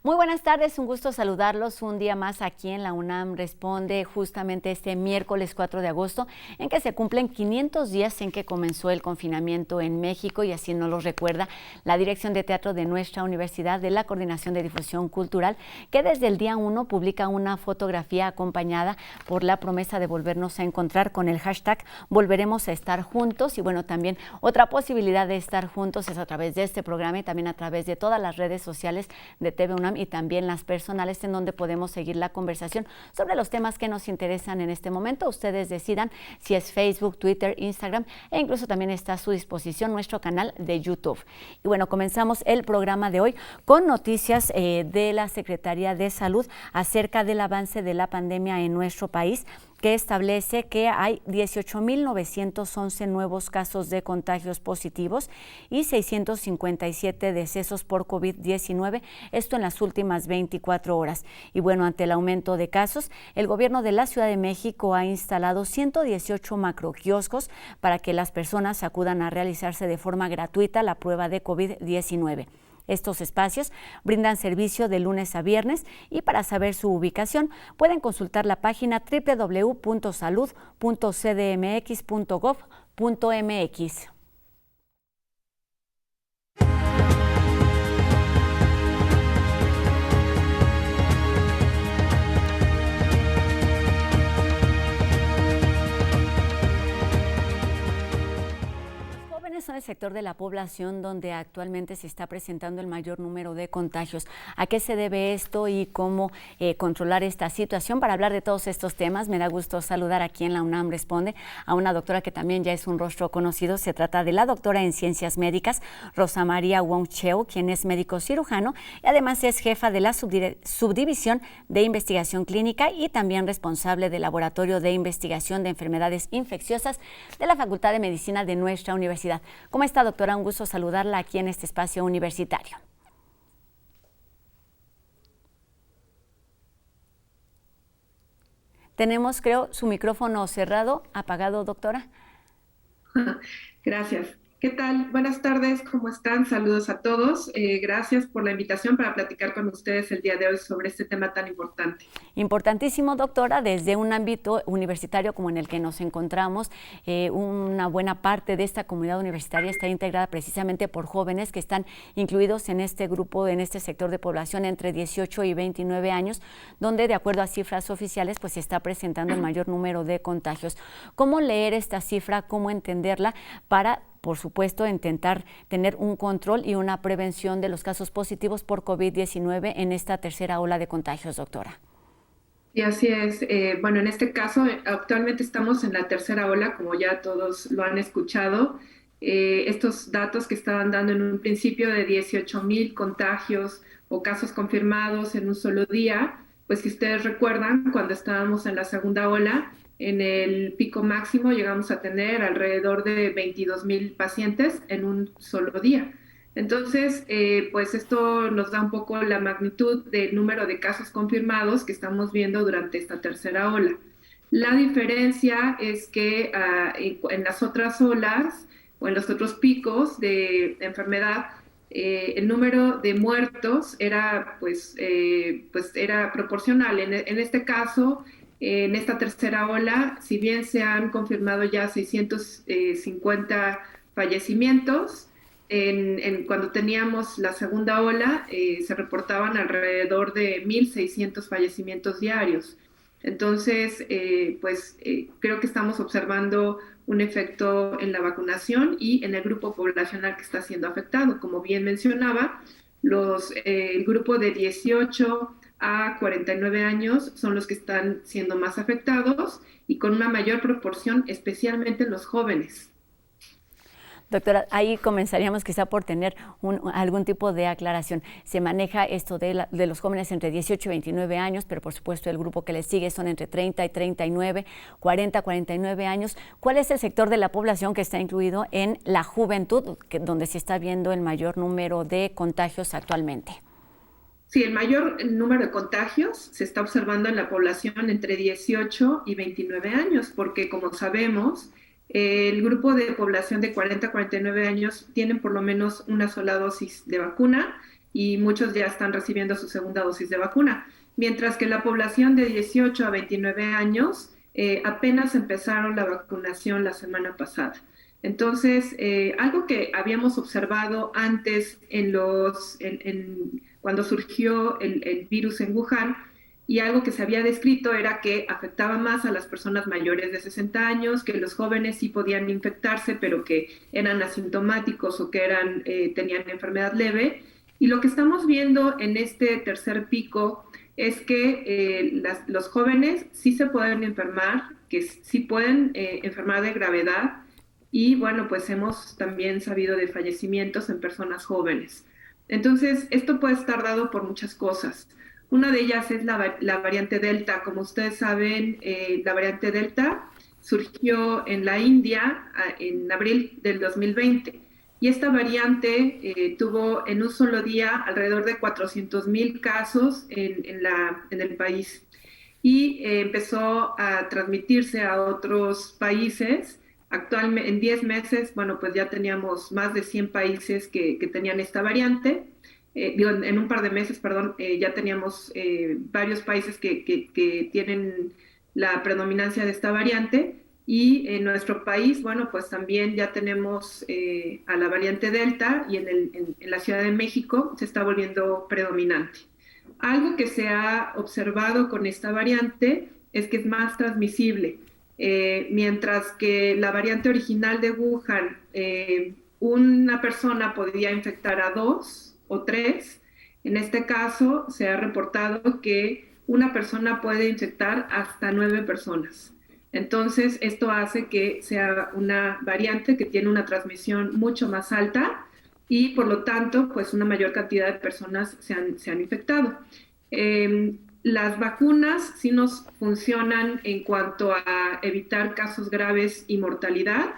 Muy buenas tardes, un gusto saludarlos un día más aquí en la UNAM Responde, justamente este miércoles 4 de agosto, en que se cumplen 500 días en que comenzó el confinamiento en México, y así nos lo recuerda la Dirección de Teatro de nuestra universidad, de la Coordinación de Difusión Cultural, que desde el día 1 publica una fotografía acompañada por la promesa de volvernos a encontrar con el hashtag Volveremos a estar juntos. Y bueno, también otra posibilidad de estar juntos es a través de este programa y también a través de todas las redes sociales de TV UNAM y también las personales, en donde podemos seguir la conversación sobre los temas que nos interesan en este momento. Ustedes decidan si es Facebook, Twitter, Instagram, e incluso también está a su disposición nuestro canal de YouTube. Y bueno, comenzamos el programa de hoy con noticias de la Secretaría de Salud acerca del avance de la pandemia en nuestro país, que establece que hay 18,911 nuevos casos de contagios positivos y 657 decesos por COVID-19, esto en las últimas 24 horas. Y bueno, ante el aumento de casos, el gobierno de la Ciudad de México ha instalado 118 macroquioscos para que las personas acudan a realizarse de forma gratuita la prueba de COVID-19. Estos espacios brindan servicio de lunes a viernes, y para saber su ubicación pueden consultar la página www.salud.cdmx.gov.mx. Son el sector de la población donde actualmente se está presentando el mayor número de contagios. ¿A qué se debe esto y cómo controlar esta situación? Para hablar de todos estos temas, me da gusto saludar aquí en la UNAM Responde a una doctora que también ya es un rostro conocido. Se trata de la doctora en Ciencias Médicas, Rosa María Wong Cheu, quien es médico cirujano y además es jefa de la Subdivisión de Investigación Clínica y también responsable del Laboratorio de Investigación de Enfermedades Infecciosas de la Facultad de Medicina de nuestra universidad. ¿Cómo está, doctora? Un gusto saludarla aquí en este espacio universitario. Tenemos, creo, su micrófono cerrado, apagado, doctora. Gracias. ¿Qué tal? Buenas tardes, ¿cómo están? Saludos a todos. Gracias por la invitación para platicar con ustedes el día de hoy sobre este tema tan importante. Importantísimo, doctora, desde un ámbito universitario como en el que nos encontramos. Una buena parte de esta comunidad universitaria está integrada precisamente por jóvenes que están incluidos en este grupo, en este sector de población entre 18 y 29 años, donde de acuerdo a cifras oficiales pues se está presentando el mayor número de contagios. ¿Cómo leer esta cifra? ¿Cómo entenderla para, por supuesto, intentar tener un control y una prevención de los casos positivos por COVID-19 en esta tercera ola de contagios, doctora? Y así es. Bueno, en este caso, actualmente estamos en la tercera ola, como ya todos lo han escuchado. Estos datos que estaban dando en un principio de 18,000 contagios o casos confirmados en un solo día, pues si ustedes recuerdan, cuando estábamos en la segunda ola, en el pico máximo llegamos a tener alrededor de 22,000 pacientes en un solo día. Entonces, pues esto nos da un poco la magnitud del número de casos confirmados que estamos viendo durante esta tercera ola. La diferencia es que en las otras olas o en los otros picos de enfermedad, el número de muertos era, pues era proporcional. En este caso, en esta tercera ola, si bien se han confirmado ya 650 fallecimientos, cuando teníamos la segunda ola, se reportaban alrededor de 1,600 fallecimientos diarios. Entonces, creo que estamos observando un efecto en la vacunación y en el grupo poblacional que está siendo afectado. Como bien mencionaba, el grupo de 18 a 49 años son los que están siendo más afectados y con una mayor proporción, especialmente en los jóvenes. Doctora, ahí comenzaríamos quizá por tener algún tipo de aclaración. Se maneja esto de los jóvenes entre 18 y 29 años, pero por supuesto el grupo que les sigue son entre 30 y 39, 40, 49 años. ¿Cuál es el sector de la población que está incluido en la juventud, donde se está viendo el mayor número de contagios actualmente? Sí, el mayor número de contagios se está observando en la población entre 18 y 29 años, porque como sabemos, el grupo de población de 40 a 49 años tienen por lo menos una sola dosis de vacuna y muchos ya están recibiendo su segunda dosis de vacuna, mientras que la población de 18 a 29 años apenas empezaron la vacunación la semana pasada. Entonces, algo que habíamos observado antes cuando surgió el virus en Wuhan, y algo que se había descrito era que afectaba más a las personas mayores de 60 años, que los jóvenes sí podían infectarse, pero que eran asintomáticos o que tenían enfermedad leve. Y lo que estamos viendo en este tercer pico es que los jóvenes sí se pueden enfermar, que sí pueden enfermar de gravedad, y bueno, pues hemos también sabido de fallecimientos en personas jóvenes. Entonces, esto puede estar dado por muchas cosas. Una de ellas es la variante Delta. Como ustedes saben, la variante Delta surgió en la India en abril del 2020. Y esta variante tuvo en un solo día alrededor de 400,000 casos en el país. Y empezó a transmitirse a otros países. Actualmente, en 10 meses, bueno, pues ya teníamos más de 100 países que tenían esta variante. En un par de meses, perdón, ya teníamos varios países que tienen la predominancia de esta variante, y en nuestro país, bueno, pues también ya tenemos a la variante Delta, y en la Ciudad de México se está volviendo predominante. Algo que se ha observado con esta variante es que es más transmisible. Mientras que la variante original de Wuhan, una persona podía infectar a 2 o 3, en este caso se ha reportado que una persona puede infectar hasta 9 personas. Entonces, esto hace que sea una variante que tiene una transmisión mucho más alta, y por lo tanto, pues una mayor cantidad de personas se han infectado. Las vacunas sí nos funcionan en cuanto a evitar casos graves y mortalidad.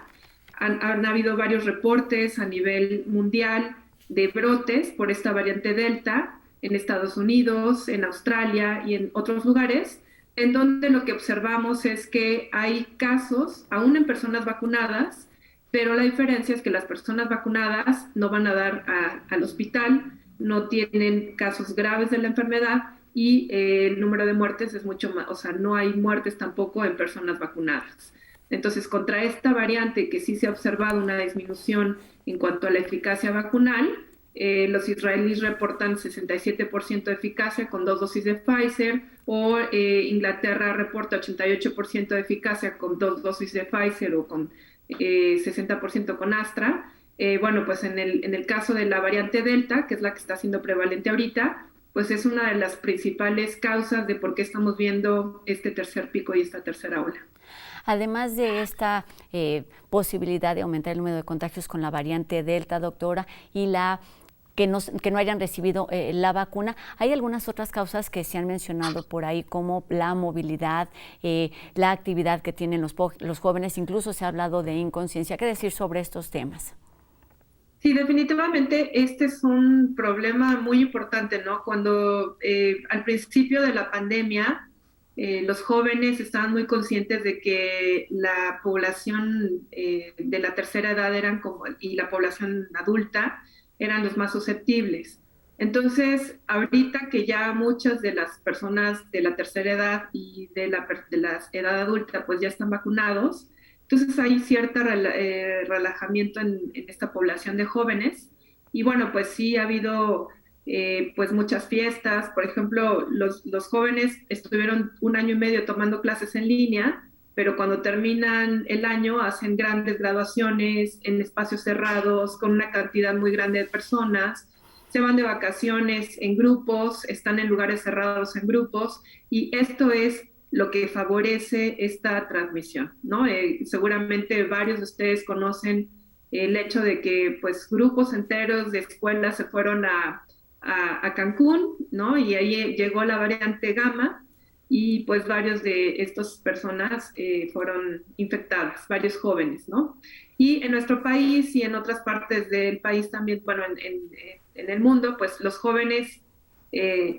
Han habido varios reportes a nivel mundial de brotes por esta variante Delta en Estados Unidos, en Australia y en otros lugares, en donde lo que observamos es que hay casos, aún en personas vacunadas, pero la diferencia es que las personas vacunadas no van a dar al hospital, no tienen casos graves de la enfermedad, y el número de muertes es mucho más, o sea, no hay muertes tampoco en personas vacunadas. Entonces, contra esta variante que sí se ha observado una disminución en cuanto a la eficacia vacunal, los israelíes reportan 67% de eficacia con 2 dosis de Pfizer, o Inglaterra reporta 88% de eficacia con 2 dosis de Pfizer, o con 60% con Astra. Bueno, pues en el caso de la variante Delta, que es la que está siendo prevalente ahorita, pues es una de las principales causas de por qué estamos viendo este tercer pico y esta tercera ola. Además de esta posibilidad de aumentar el número de contagios con la variante Delta, doctora, y que no hayan recibido la vacuna, hay algunas otras causas que se han mencionado por ahí, como la movilidad, la actividad que tienen los jóvenes, incluso se ha hablado de inconsciencia. ¿Qué decir sobre estos temas? Sí, definitivamente este es un problema muy importante, ¿no? Cuando al principio de la pandemia, los jóvenes estaban muy conscientes de que la población de la tercera edad y la población adulta eran los más susceptibles. Entonces, ahorita que ya muchas de las personas de la tercera edad y de la edad adulta pues ya están vacunados, entonces hay cierto relajamiento en esta población de jóvenes. Y bueno, pues sí ha habido pues muchas fiestas. Por ejemplo, los jóvenes estuvieron 1 año y medio tomando clases en línea, pero cuando terminan el año hacen grandes graduaciones en espacios cerrados con una cantidad muy grande de personas, se van de vacaciones en grupos, están en lugares cerrados en grupos, y esto es lo que favorece esta transmisión, ¿no? Seguramente varios de ustedes conocen el hecho de que pues grupos enteros de escuelas se fueron a Cancún, ¿no? Y ahí llegó la variante Gamma, y pues varios de estas personas fueron infectadas, varios jóvenes, ¿no? Y en nuestro país y en otras partes del país también, bueno, en el mundo, pues los jóvenes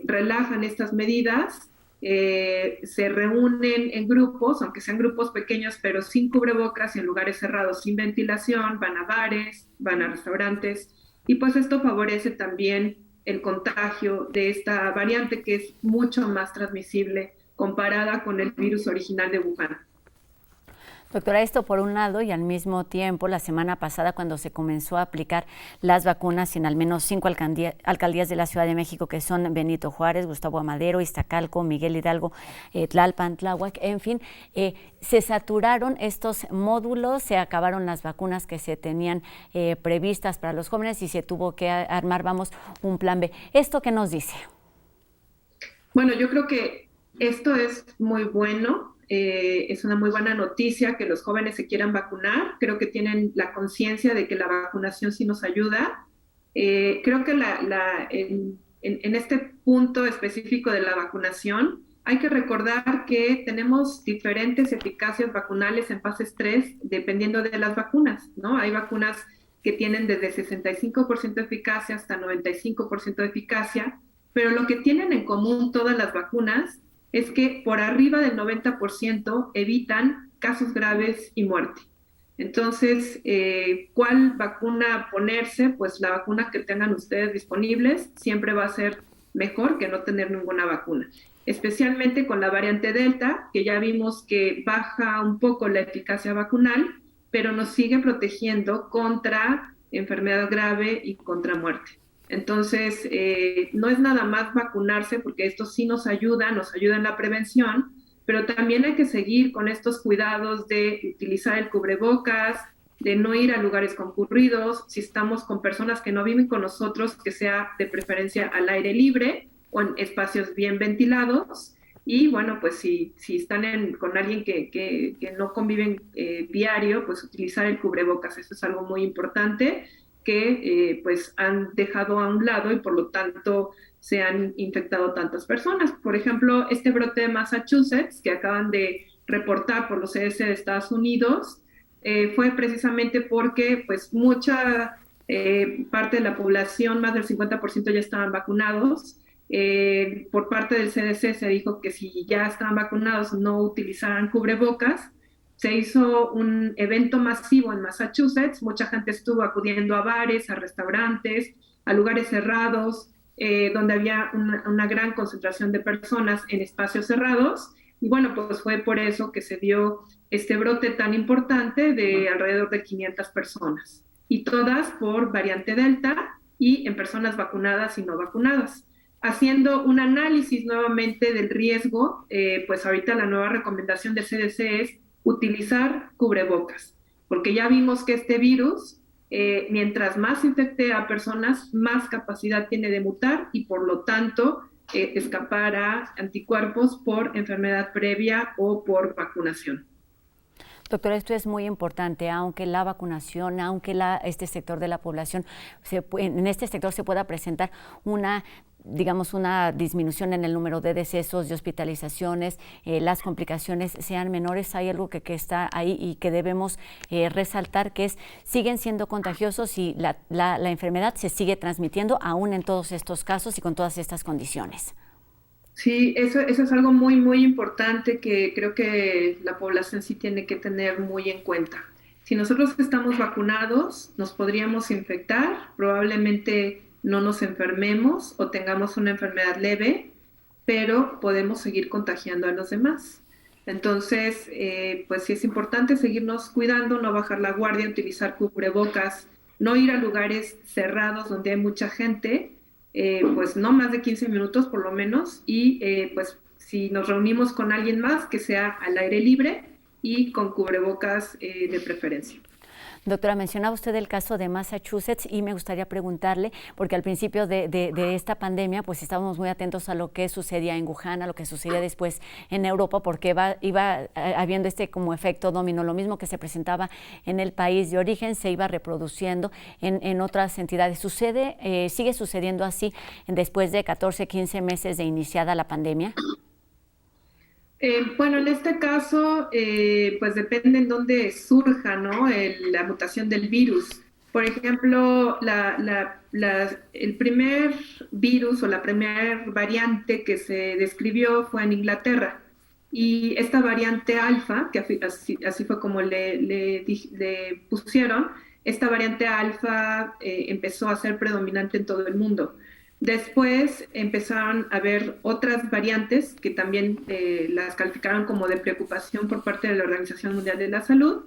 relajan estas medidas, se reúnen en grupos, aunque sean grupos pequeños, pero sin cubrebocas y en lugares cerrados, sin ventilación, van a bares, van a restaurantes, y pues esto favorece también el contagio de esta variante que es mucho más transmisible comparada con el virus original de Wuhan. Doctora, esto por un lado, y al mismo tiempo, la semana pasada, cuando se comenzó a aplicar las vacunas en al menos 5 alcaldías de la Ciudad de México, que son Benito Juárez, Gustavo Amadero, Iztacalco, Miguel Hidalgo, Tlalpan, Tláhuac, en fin, se saturaron estos módulos, se acabaron las vacunas que se tenían previstas para los jóvenes y se tuvo que armar, un plan B. ¿Esto qué nos dice? Bueno, yo creo que esto es muy bueno. Es una muy buena noticia que los jóvenes se quieran vacunar. Creo que tienen la conciencia de que la vacunación sí nos ayuda. Creo que en este punto específico de la vacunación hay que recordar que tenemos diferentes eficacias vacunales en fases 3 dependiendo de las vacunas, ¿no? Hay vacunas que tienen desde 65% de eficacia hasta 95% de eficacia, pero lo que tienen en común todas las vacunas es que por arriba del 90% evitan casos graves y muerte. Entonces, ¿cuál vacuna ponerse? Pues la vacuna que tengan ustedes disponibles siempre va a ser mejor que no tener ninguna vacuna. Especialmente con la variante Delta, que ya vimos que baja un poco la eficacia vacunal, pero nos sigue protegiendo contra enfermedad grave y contra muerte. Entonces, no es nada más vacunarse, porque esto sí nos ayuda en la prevención, pero también hay que seguir con estos cuidados de utilizar el cubrebocas, de no ir a lugares concurridos, si estamos con personas que no viven con nosotros, que sea de preferencia al aire libre o en espacios bien ventilados. Y bueno, pues si están con alguien que no conviven diario, pues utilizar el cubrebocas, eso es algo muy importante que pues han dejado a un lado y por lo tanto se han infectado tantas personas. Por ejemplo, este brote de Massachusetts que acaban de reportar por los CDC de Estados Unidos fue precisamente porque pues mucha parte de la población, más del 50% ya estaban vacunados. Por parte del CDC se dijo que si ya estaban vacunados no utilizaran cubrebocas. Se hizo un evento masivo en Massachusetts, mucha gente estuvo acudiendo a bares, a restaurantes, a lugares cerrados, donde había una gran concentración de personas en espacios cerrados. Y bueno, pues fue por eso que se dio este brote tan importante de alrededor de 500 personas. Y todas por variante Delta y en personas vacunadas y no vacunadas. Haciendo un análisis nuevamente del riesgo, pues ahorita la nueva recomendación del CDC es utilizar cubrebocas, porque ya vimos que este virus, mientras más infecte a personas, más capacidad tiene de mutar y por lo tanto escapar a anticuerpos por enfermedad previa o por vacunación. Doctora, esto es muy importante, aunque la vacunación, aunque este sector de la población, en este sector se pueda presentar una disminución en el número de decesos, de hospitalizaciones, las complicaciones sean menores, hay algo que está ahí y que debemos resaltar, que siguen siendo contagiosos y la enfermedad se sigue transmitiendo aún en todos estos casos y con todas estas condiciones. Sí, eso es algo muy, muy importante que creo que la población sí tiene que tener muy en cuenta. Si nosotros estamos vacunados, nos podríamos infectar, probablemente no nos enfermemos o tengamos una enfermedad leve, pero podemos seguir contagiando a los demás. Entonces, pues sí es importante seguirnos cuidando, no bajar la guardia, utilizar cubrebocas, no ir a lugares cerrados donde hay mucha gente, pues no más de 15 minutos por lo menos, y pues si nos reunimos con alguien más, que sea al aire libre y con cubrebocas de preferencia. Doctora, mencionaba usted el caso de Massachusetts y me gustaría preguntarle, porque al principio de esta pandemia pues estábamos muy atentos a lo que sucedía en Wuhan, a lo que sucedía después en Europa, porque iba habiendo como efecto dominó, lo mismo que se presentaba en el país de origen se iba reproduciendo en otras entidades. ¿Sigue sucediendo así después de 14, 15 meses de iniciada la pandemia? Bueno, en este caso, pues depende en dónde surja, ¿no? La mutación del virus. Por ejemplo, el primer virus o la primera variante que se describió fue en Inglaterra. Y esta variante alfa, que así fue como le pusieron, esta variante alfa empezó a ser predominante en todo el mundo. Después empezaron a haber otras variantes que también las calificaron como de preocupación por parte de la Organización Mundial de la Salud.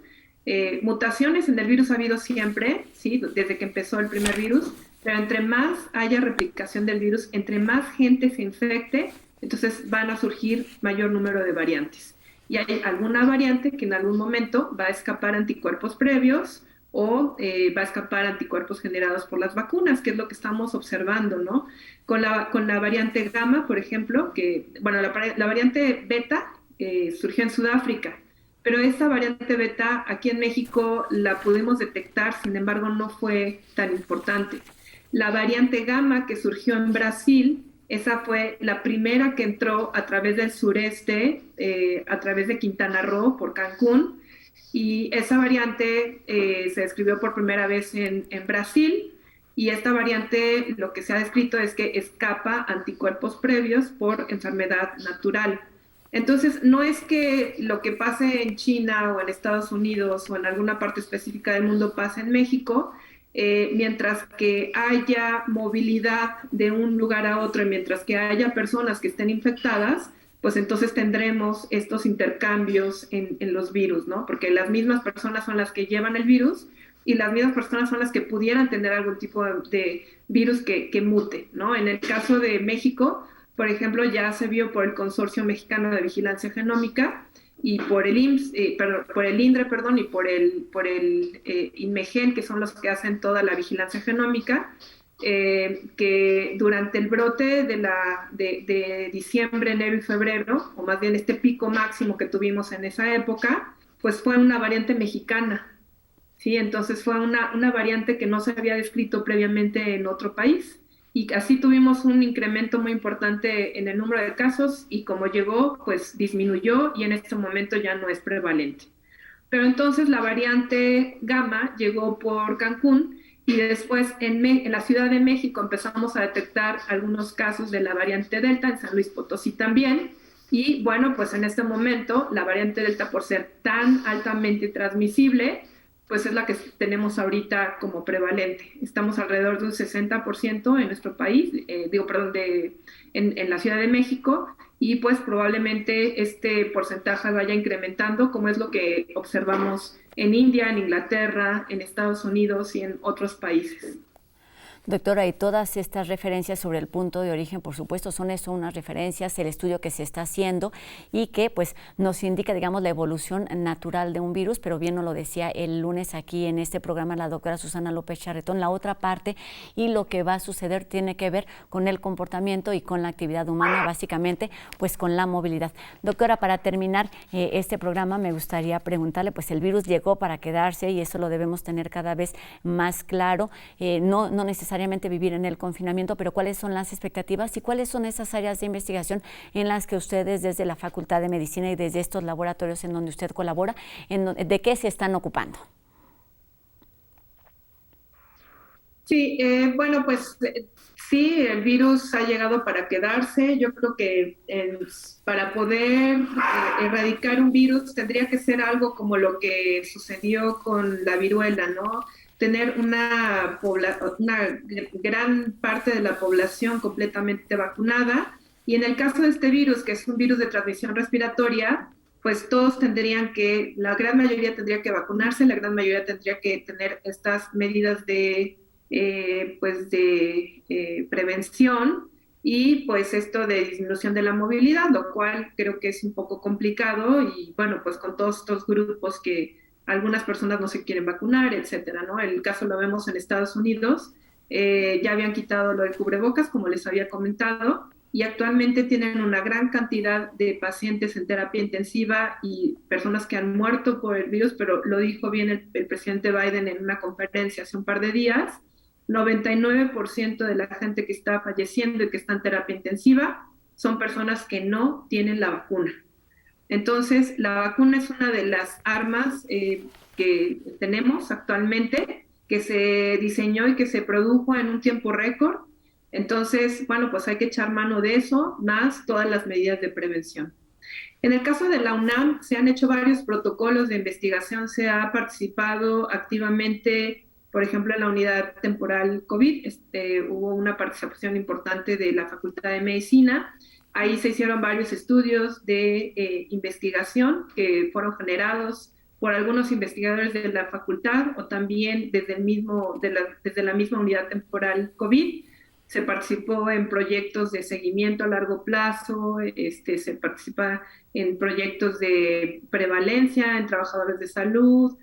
Mutaciones en el virus ha habido siempre, ¿sí? Desde que empezó el primer virus, pero entre más haya replicación del virus, entre más gente se infecte, entonces van a surgir mayor número de variantes. Y hay alguna variante que en algún momento va a escapar anticuerpos previos o va a escapar anticuerpos generados por las vacunas, que es lo que estamos observando, ¿no? Con la variante gamma, por ejemplo, que, bueno, la variante beta surgió en Sudáfrica, pero esta variante beta aquí en México la pudimos detectar, sin embargo no fue tan importante. La variante gamma que surgió en Brasil, esa fue la primera que entró a través del sureste, a través de Quintana Roo, por Cancún, y esa variante se describió por primera vez en Brasil, y esta variante lo que se ha descrito es que escapa anticuerpos previos por enfermedad natural. Entonces, no es que lo que pase en China o en Estados Unidos o en alguna parte específica del mundo pase en México, mientras que haya movilidad de un lugar a otro y mientras que haya personas que estén infectadas, pues entonces tendremos estos intercambios en los virus, ¿no? Porque las mismas personas son las que llevan el virus y las mismas personas son las que pudieran tener algún tipo de virus que mute, ¿no? En el caso de México, por ejemplo, ya se vio por el Consorcio Mexicano de Vigilancia Genómica y por el por el INDRE, perdón, y por el INMEGEN, que son los que hacen toda la vigilancia genómica, que durante el brote de diciembre, enero y febrero, o más bien este pico máximo que tuvimos en esa época, pues fue una variante mexicana, ¿sí? Entonces fue una variante que no se había descrito previamente en otro país. Y así tuvimos un incremento muy importante en el número de casos y como llegó, pues disminuyó y en este momento ya no es prevalente. Pero entonces la variante gamma llegó por Cancún y después en la Ciudad de México empezamos a detectar algunos casos de la variante Delta, en San Luis Potosí también. Y bueno, pues en este momento la variante Delta, por ser tan altamente transmisible, pues es la que tenemos ahorita como prevalente. Estamos alrededor de un 60% en nuestro país, perdón, en la Ciudad de México, y pues probablemente este porcentaje vaya incrementando, como es lo que observamos en India, en Inglaterra, en Estados Unidos y en otros países. Doctora, y todas estas referencias sobre el punto de origen, por supuesto, son eso, unas referencias, el estudio que se está haciendo y que pues nos indica, digamos, la evolución natural de un virus, pero bien nos lo decía el lunes aquí en este programa la doctora Susana López Charretón, la otra parte y lo que va a suceder tiene que ver con el comportamiento y con la actividad humana, básicamente, pues con la movilidad. Doctora, para terminar este programa me gustaría preguntarle, pues el virus llegó para quedarse y eso lo debemos tener cada vez más claro, no necesariamente vivir en el confinamiento, pero ¿cuáles son las expectativas y cuáles son esas áreas de investigación en las que ustedes desde la Facultad de Medicina y desde estos laboratorios en donde usted colabora, de qué se están ocupando? Sí, bueno, pues sí, el virus ha llegado para quedarse. Yo creo que para poder erradicar un virus tendría que ser algo como lo que sucedió con la viruela, ¿no? Tener una gran parte de la población completamente vacunada. Y en el caso de este virus, que es un virus de transmisión respiratoria, pues todos la gran mayoría tendría que vacunarse, la gran mayoría tendría que tener estas medidas de prevención y pues esto de disminución de la movilidad, lo cual creo que es un poco complicado y bueno, pues con todos estos grupos que algunas personas no se quieren vacunar, etcétera, ¿no? El caso lo vemos en Estados Unidos, ya habían quitado lo del cubrebocas, como les había comentado, y actualmente tienen una gran cantidad de pacientes en terapia intensiva y personas que han muerto por el virus, pero lo dijo bien el presidente Biden en una conferencia hace un par de días, 99% de la gente que está falleciendo y que está en terapia intensiva son personas que no tienen la vacuna. Entonces, la vacuna es una de las armas que tenemos actualmente, que se diseñó y que se produjo en un tiempo récord. Entonces, bueno, pues hay que echar mano de eso, más todas las medidas de prevención. En el caso de la UNAM, se han hecho varios protocolos de investigación, se ha participado activamente Por ejemplo, en la unidad temporal COVID hubo una participación importante de la Facultad de Medicina. Ahí se hicieron varios estudios de investigación que fueron generados por algunos investigadores de la facultad o también desde la misma unidad temporal COVID. Se participó en proyectos de seguimiento a largo plazo, se participa en proyectos de prevalencia en trabajadores de salud.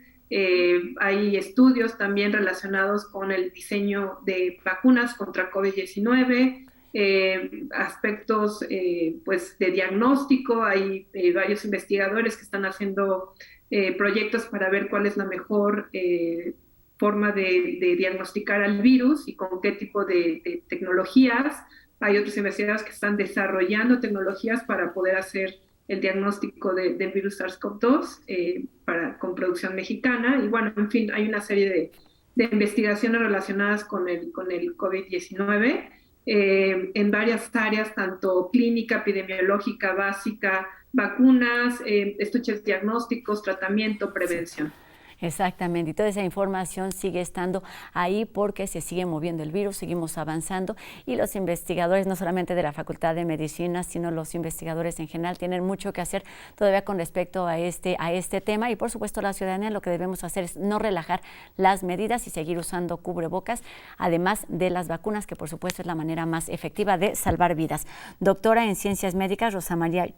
Hay estudios también relacionados con el diseño de vacunas contra COVID-19, aspectos pues de diagnóstico. Hay varios investigadores que están haciendo proyectos para ver cuál es la mejor forma de diagnosticar al virus y con qué tipo de tecnologías. Hay otros investigadores que están desarrollando tecnologías para poder hacer el diagnóstico del virus SARS-CoV-2 con producción mexicana. Y bueno, en fin, hay una serie de investigaciones relacionadas con el COVID-19 en varias áreas, tanto clínica, epidemiológica, básica, vacunas, estudios diagnósticos, tratamiento, prevención. Exactamente, y toda esa información sigue estando ahí porque se sigue moviendo el virus, seguimos avanzando y los investigadores, no solamente de la Facultad de Medicina, sino los investigadores en general, tienen mucho que hacer todavía con respecto a este tema y por supuesto la ciudadanía lo que debemos hacer es no relajar las medidas y seguir usando cubrebocas, además de las vacunas, que por supuesto es la manera más efectiva de salvar vidas. Doctora en Ciencias Médicas, Rosa María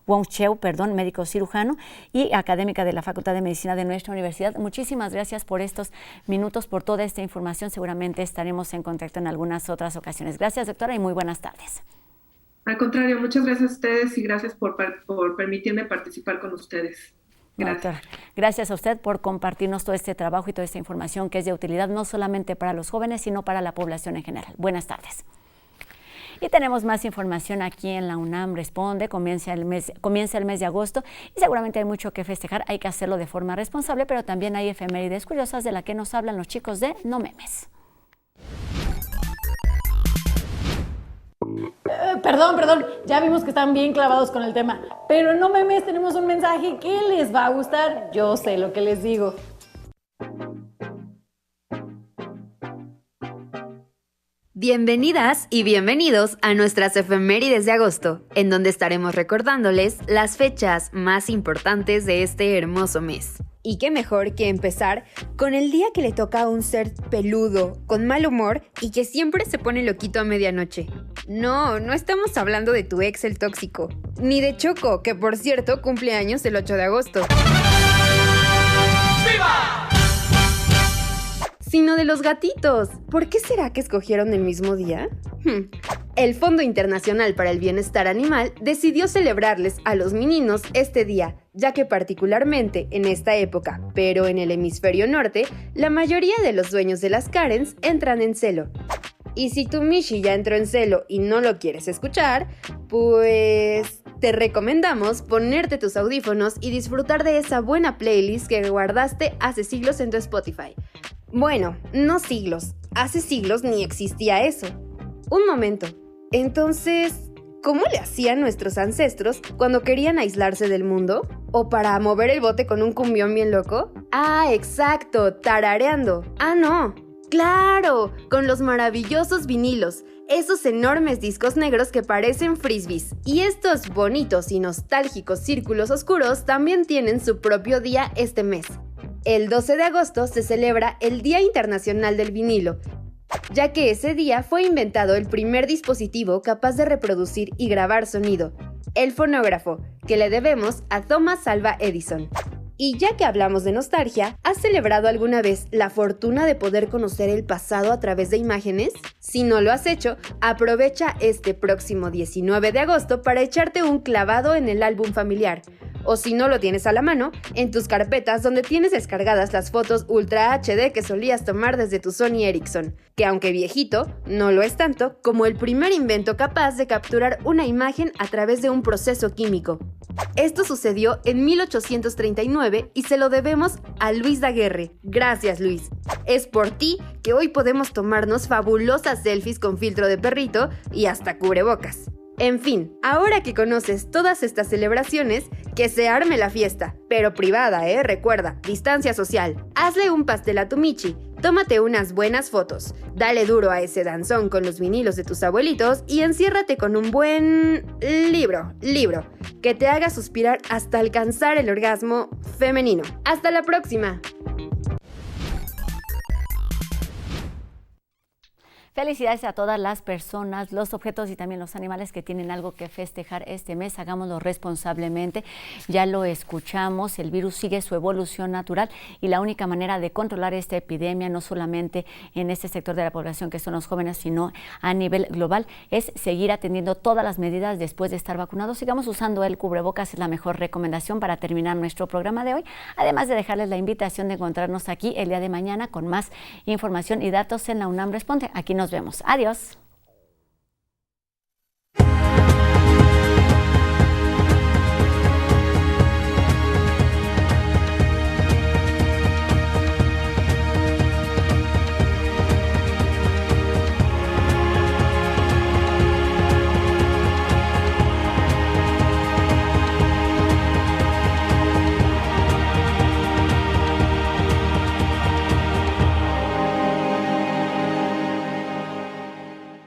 Wong Cheu, médico cirujano y académica de la Facultad de Medicina de nuestra universidad. Muchísimas gracias por estos minutos, por toda esta información. Seguramente estaremos en contacto en algunas otras ocasiones. Gracias, doctora, y muy buenas tardes. Al contrario, muchas gracias a ustedes y gracias por permitirme participar con ustedes. Gracias. Doctora, gracias a usted por compartirnos todo este trabajo y toda esta información que es de utilidad no solamente para los jóvenes, sino para la población en general. Buenas tardes. Y tenemos más información aquí en la UNAM Responde. Comienza el mes de agosto y seguramente hay mucho que festejar. Hay que hacerlo de forma responsable, pero también hay efemérides curiosas de las que nos hablan los chicos de No Memes. Perdón, ya vimos que están bien clavados con el tema, pero en No Memes tenemos un mensaje que les va a gustar. Yo sé lo que les digo. Bienvenidas y bienvenidos a nuestras efemérides de agosto, en donde estaremos recordándoles las fechas más importantes de este hermoso mes. Y qué mejor que empezar con el día que le toca a un ser peludo, con mal humor y que siempre se pone loquito a medianoche. No estamos hablando de tu ex el tóxico, ni de Choco, que por cierto cumple años el 8 de agosto. ¡Viva! Sino de los gatitos. ¿Por qué será que escogieron el mismo día? El Fondo Internacional para el Bienestar Animal decidió celebrarles a los meninos este día, ya que particularmente en esta época, pero en el hemisferio norte, la mayoría de los dueños de las Karens entran en celo. Y si tu Mishi ya entró en celo y no lo quieres escuchar, pues te recomendamos ponerte tus audífonos y disfrutar de esa buena playlist que guardaste hace siglos en tu Spotify. Bueno, no siglos, hace siglos ni existía eso. Un momento, entonces, ¿cómo le hacían nuestros ancestros cuando querían aislarse del mundo? ¿O para mover el bote con un cumbión bien loco? Ah, exacto, tarareando. Ah, no. ¡Claro! Con los maravillosos vinilos, esos enormes discos negros que parecen frisbees. Y estos bonitos y nostálgicos círculos oscuros también tienen su propio día este mes. El 12 de agosto se celebra el Día Internacional del Vinilo, ya que ese día fue inventado el primer dispositivo capaz de reproducir y grabar sonido, el fonógrafo, que le debemos a Thomas Alva Edison. Y ya que hablamos de nostalgia, ¿has celebrado alguna vez la fortuna de poder conocer el pasado a través de imágenes? Si no lo has hecho, aprovecha este próximo 19 de agosto para echarte un clavado en el álbum familiar. O si no lo tienes a la mano, en tus carpetas donde tienes descargadas las fotos Ultra HD que solías tomar desde tu Sony Ericsson, que aunque viejito, no lo es tanto como el primer invento capaz de capturar una imagen a través de un proceso químico. Esto sucedió en 1839 y se lo debemos a Luis Daguerre. Gracias, Luis. Es por ti que hoy podemos tomarnos fabulosas selfies con filtro de perrito y hasta cubrebocas. En fin, ahora que conoces todas estas celebraciones, Que se arme la fiesta, pero privada, Recuerda, distancia social. Hazle un pastel a tu Michi, tómate unas buenas fotos, dale duro a ese danzón con los vinilos de tus abuelitos y enciérrate con un buen libro, que te haga suspirar hasta alcanzar el orgasmo femenino. ¡Hasta la próxima! Felicidades a todas las personas, los objetos y también los animales que tienen algo que festejar este mes. Hagámoslo responsablemente. Ya lo escuchamos, el virus sigue su evolución natural y la única manera de controlar esta epidemia, no solamente en este sector de la población que son los jóvenes, sino a nivel global, es seguir atendiendo todas las medidas después de estar vacunados. Sigamos usando el cubrebocas, es la mejor recomendación para terminar nuestro programa de hoy. Además de dejarles la invitación de encontrarnos aquí el día de mañana con más información y datos en la UNAM Responde. Aquí nos vemos. Adiós.